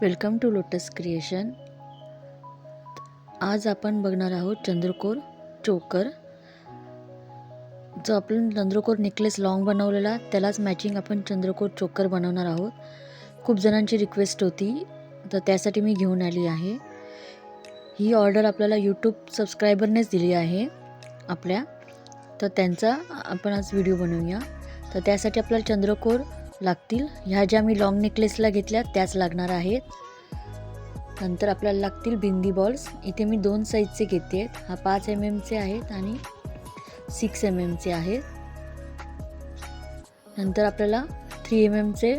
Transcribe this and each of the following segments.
Welcome to lotus creation. आज आपण बघणार आहोत चंद्रकोर चोकर। जो आपण चंद्रकोर नेकलेस लॉंग बनवलेला त्यालाच मॅचिंग आपण चंद्रकोर चोकर बनवणार आहोत। खूप जणांची रिक्वेस्ट होती तर त्यासाठी मी घेऊन आली आहे। ही ऑर्डर आपल्याला यूट्यूब सबस्क्रायबरनेच दिली आहे आपल्या, तर त्यांचा आपण आज व्हिडिओ बनवूया। तर त्यासाठी आपल्याला चंद्रकोर लागतील। ह्या ज्या मी लॉंग नेकलेसला घेतल्या त्याच लागणार आहेत। नंतर आपल्याला लागतील बिंदी बॉल्स। इथे मी 2 साईजचे घेते आहेत। हा 5 mm चे आहेत आणि 6 mm चे आहेत। नंतर आपल्याला 3 mm चे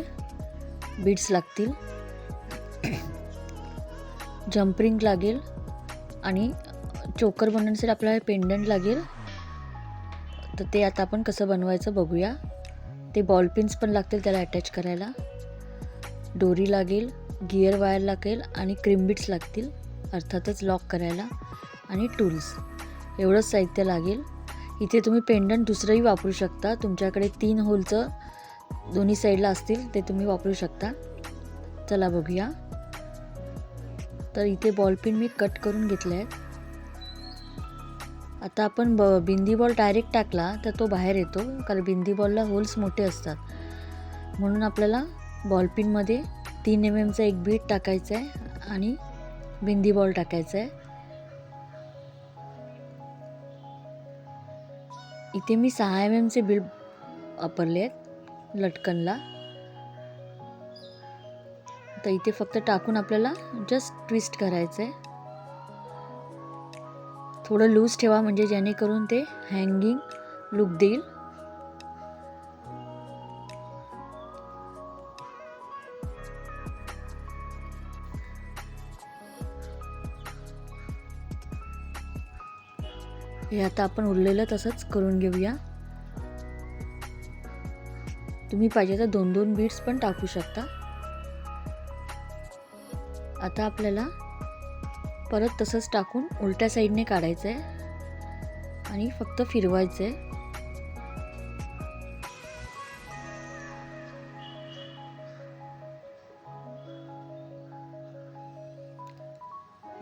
बीड्स लागतील, जंप रिंग लागेल आणि चोकर बनवण्यासाठी आपल्याला पेंडंट लागेल। तर ते आता आपण कसं बनवायचं बघूया। ते बॉल पिन्स पण लागतील त्याला अटॅच करायला, दोरी लागेल, गिअर वायर लागेल आणि क्रीम बीड्स लागतील अर्थातच लॉक करायला, आणि टूल्स। एवढंच साहित्य लागेल। इथे तुम्ही पेंडंट दुसरंही वापरू शकता। तुमच्याकडे 3 होलचं दोन्ही साईडला असतील ते तुम्ही वापरू शकता। चला बघूया। तर इथे बॉल पिन मी कट करून घेतले आहेत। आता आपण बिंदी बॉल डायरेक्ट टाकला तर तो बाहेर येतो, कारण बिंदी बॉलला होल्स मोठे असतात। म्हणून आपल्याला बॉल पिनमध्ये 3 mm चा एक बीड टाकायचा आहे आणि बिंदी बॉल टाकायचा आहे। इथे मी 6 mm चे बीड वापरले आहेत लटकनला। तर इथे फक्त टाकून आपल्याला जस्ट ट्विस्ट करायचं आहे। थोडं लूज ठेवा म्हणजे जेणेकरून ते हँगिंग लुक देईल। हे आता आपण उरलेलं तसंच करून घेऊया। तुम्ही पाहिजे तर 2-2 बीड्स पण टाकू शकता। आता आपल्याला परत तसंच टाकून उलट्या साईडने काढायचं आहे आणि फक्त फिरवायचं आहे।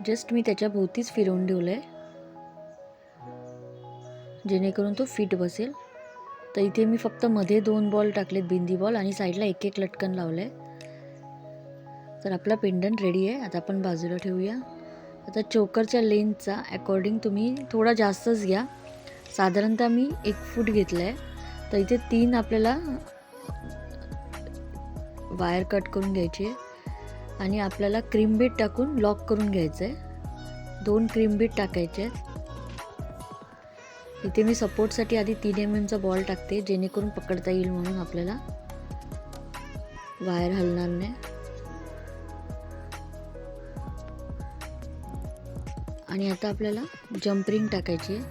जस्ट मी त्याच्या भोवतीच फिरवून ठेवलं आहे जेणेकरून तो फिट बसेल। तर इथे मी फक्त मध्ये 2 बॉल टाकलेत बिंदी बॉल आणि साईडला एक लटकन लावलं आहे। तर आपला पेंडंट रेडी आहे। आता आपण बाजूला ठेवूया। आता चोकरच्या लेंथचा अकॉर्डिंग तुम्ही थोडा जास्तच घ्या। साधारणतः मी 1 फूट घेतलं आहे। तर इथे 3 आपल्याला वायर कट करून घ्यायची आहे आणि आपल्याला क्रीम बीड टाकून लॉक करून घ्यायचं आहे। 2 क्रीम बीड टाकायचे आहेत। इथे मी सपोर्टसाठी आधी 3 mm चा बॉल टाकते जेणेकरून पकडता येईल, म्हणून आपल्याला वायर हलणार नाही। आणि आता आपल्याला जंप रिंग टाकायची आहे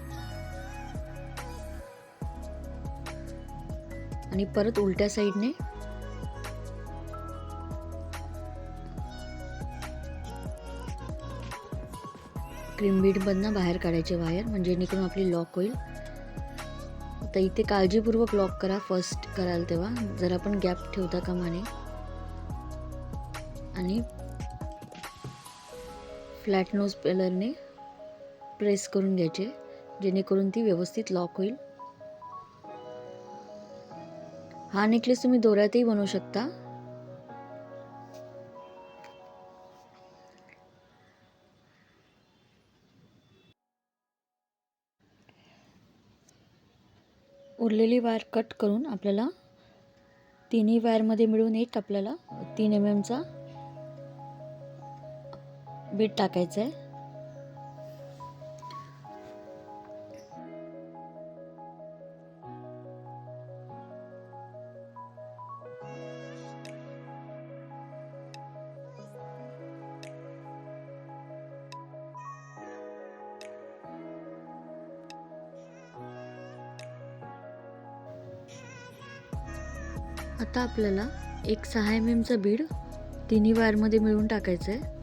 आणि परत उलट्या साईडने क्रीम बीडमधनं बाहेर काढायचे वायर, म्हणजे जेणेकरून आपली लॉक होईल। तर इथे काळजीपूर्वक लॉक करा फर्स्ट कराल तेव्हा, जर आपण गॅप ठेवता कामा नये। आणि फ्लॅट नोज पेलरने प्रेस करून घ्यायचे जेणेकरून ती व्यवस्थित लॉक होईल। हा नेकलेस तुम्ही दोऱ्यातही बनवू शकता। उरलेली वायर कट करून आपल्याला तिन्ही वायरमध्ये मिळून एक आपल्याला 3 mm चा बीड टाकायचा आहे। आता आपल्याला एक 6 mm चा बीड तिन्ही वायरमध्ये मिळून टाकायचं आहे।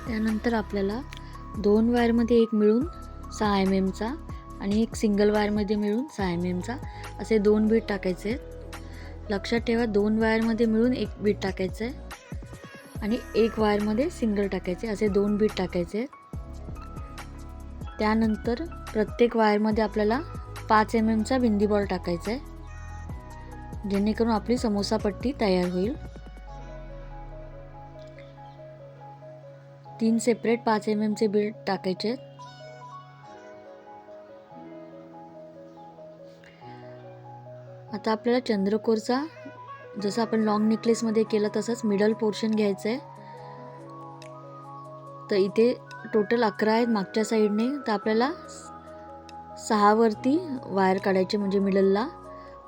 त्यानंतर आपल्याला 2 वायरमध्ये एक मिळून 6 mm चा आणि एक सिंगल वायरमध्ये मिळून 6 mm चा असे 2 बीट टाकायचे आहेत. लक्षात ठेवा 2 वायरमध्ये मिळून एक बीट टाकायचं आहे आणि एक वायरमध्ये सिंगल टाकायचे असे 2 बीट टाकायचे आहेत. त्यानंतर प्रत्येक वायरमध्ये आपल्याला 5 mm चा बिंदी बॉल टाकायचा आहे, जेणेकरून आपली समोसा पट्टी तयार होईल. 3 सेपरेट 5 mm चे बीट टाकायचे आहेत. आता आपल्याला चंद्रकोरचा जसं आपण लॉंग नेकलेसमध्ये केलं तसंच मिडल पोर्शन घ्यायचं आहे. तर इथे टोटल 11 आहेत मागच्या साईडने, तर आपल्याला 6 वरती वायर काढायचे म्हणजे मिडलला.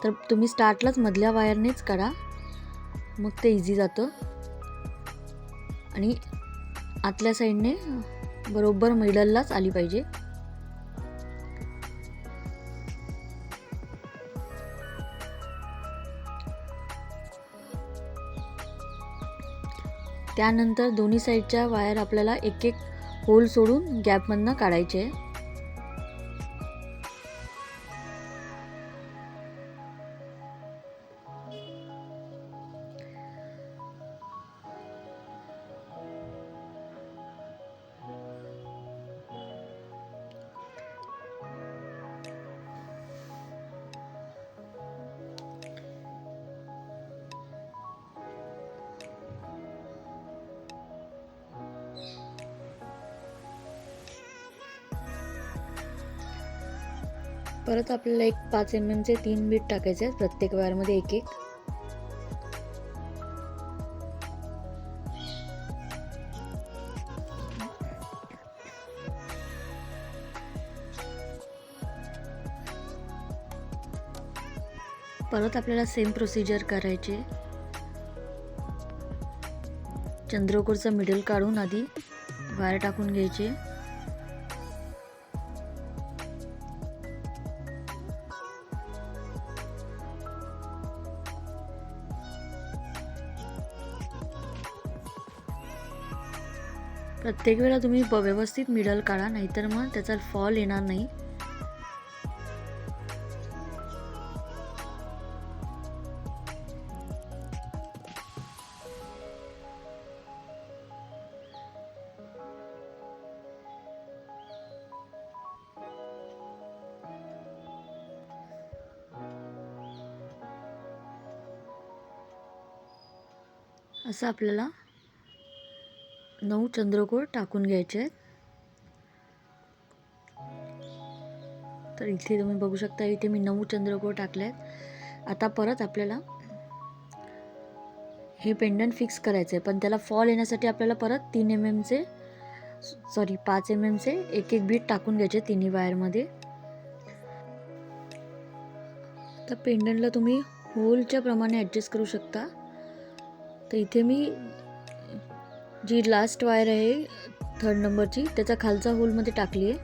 तर तुम्ही स्टार्टलाच मधल्या वायरनेच काढा, मग ते इझी जातं. आणि आतल्या साईडने बरोबर मिडललाच आली पाहिजे. त्यानंतर दोन्ही साईडच्या वायर आपल्याला एक एक होल सोडून गॅपमधनं काढायचे आहे. परत आपल्याला एक 5 mm चे 3 बीट टाकायचे आहेत प्रत्येक वायरमध्ये एक एक. परत आपल्याला सेम प्रोसिजर करायचे. चंद्रकोरचा मिडल काढून आधी वायर टाकून घ्यायचे. प्रत्येक वेळा तुम्ही व्यवस्थित मिडल काढा, नाहीतर मग त्याचा फॉल येणार नाही. असं आपल्याला 9 चंद्रकोर टाकून घ्यायचे आहेत. तर इथे तुम्ही बघू शकता, इथे मी 9 चंद्रकोर टाकले आहेत. आता परत आपल्याला हे पेंडंट फिक्स करायचं आहे, पण त्याला फॉल येण्यासाठी आपल्याला परत 5 mm चे एक एक बीट टाकून घ्यायचे तिन्ही वायरमध्ये. तर पेंडंटला तुम्ही होलच्या प्रमाणे ॲडजस्ट करू शकता. तर इथे मी जी लास्ट वायर आहे 3rd नंबरची, त्याचा खालचा होलमध्ये टाकली आहे.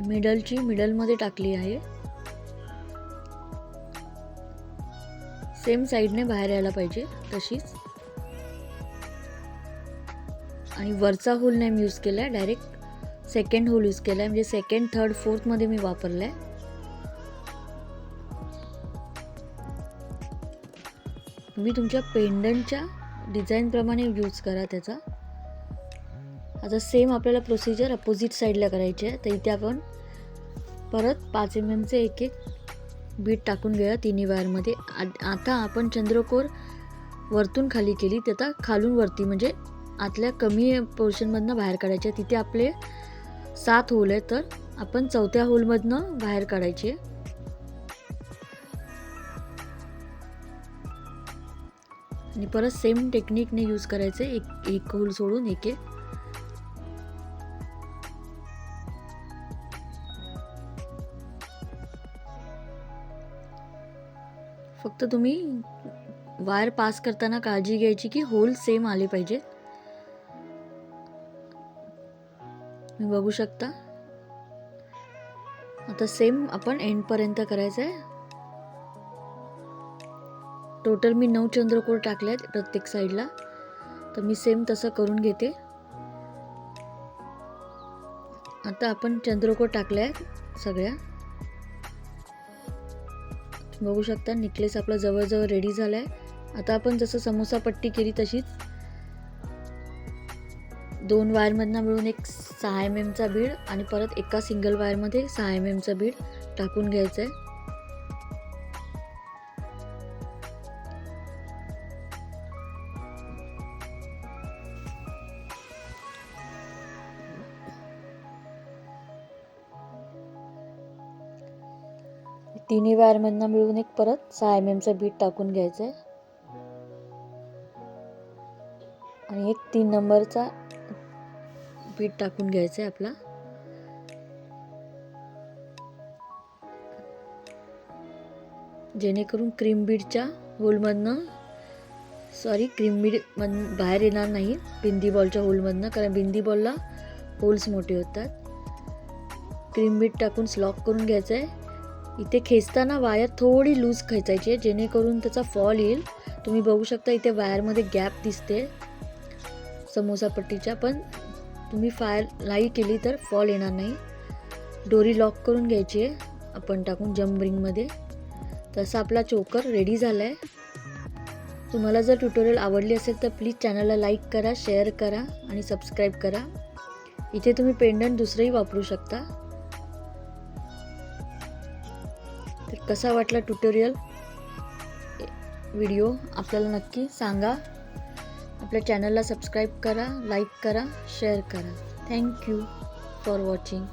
मिडलची मिडलमध्ये टाकली आहे. सेम साईडने बाहेर यायला पाहिजे तशीच. आणि वरचा होल नाही मी यूज केला आहे, डायरेक्ट सेकंड होल यूज केला आहे, म्हणजे 2nd, 3rd, 4th मध्ये मी वापरला आहे. तुम्ही तुमच्या पेंडंटच्या डिझाईनप्रमाणे यूज करा त्याचा. आता सेम आपल्याला प्रोसिजर अपोजिट साईडला करायची आहे. तर इथे आपण परत 5 mm चे एक एक बीट टाकून घेऊया तिन्ही वायरमध्ये. आता आपण चंद्रकोर वरतून खाली केली, त्याचा खालून वरती म्हणजे आतल्या कमी पोर्शनमधनं बाहेर काढायचे. तिथे आपले 7 होल आहेत, तर आपण 4थ्या होलमधनं बाहेर काढायचे. आणि परत सेम टेक्निकने यूज करायचे, एक होल सोडून एक एक. फक्त तुम्ही वायर पास करताना काळजी घ्यायची की होल सेम आले पाहिजे. तुम्ही बघू शकता. आता सेम आपण एंड पर्यंत करायचं आहे. टोटल मी 9 चंद्रकोर टाकले आहेत प्रत्येक साईडला. तर मी सेम तसं करून घेते. आता आपण चंद्रकोर टाकल्या आहेत सगळ्या. बघू शकता नेकलेस आपला जवळजवळ रेडी झाला आहे. आता आपण जसं समोसा पट्टी केली तशीच 2 वायरमधनं मिळून एक 6 mm चा बीड आणि परत एका सिंगल वायरमध्ये 6 mm चा बीड टाकून घ्यायचा आहे. तिन्ही वायरमधनं मिळून एक परत 6 mm चा बीड टाकून घ्यायचा आहे आणि एक 3 नंबरचा बीड टाकून घ्यायचा आहे आपला. जेणेकरून क्रीम बीडच्या होलमधनं क्रीम बीड बाहेर येणार नाही बिंदी बॉलच्या होलमधनं, कारण बिंदी बॉलला होल्स मोठे होतात. क्रीम बीड टाकून लॉक करून घ्यायचं आहे. इथे खेचताना वायर थोडी लूज खेचायची आहे जेणेकरून त्याचा फॉल येईल. तुम्ही बघू शकता इथे वायरमध्ये गॅप दिसते समोसा पट्टीच्या, पण तुम्ही लाई केली तर फॉल येणार नाही. दोरी लॉक करून घ्यायची आहे आपण टाकून जम्प रिंगमध्ये. तसा आपला चोकर रेडी झाला आहे. तुम्हाला जर ट्युटोरियल आवडली असेल तर प्लीज चॅनलला लाईक करा, शेअर करा आणि सबस्क्राईब करा. इथे तुम्ही पेंडंट दुसरंही वापरू शकता. तर कसा वाटला ट्युटोरियल व्हिडिओ आपल्याला नक्की सांगा. आपल्या चॅनलला सबस्क्राईब करा, लाईक करा, शेअर करा. Thank you for watching.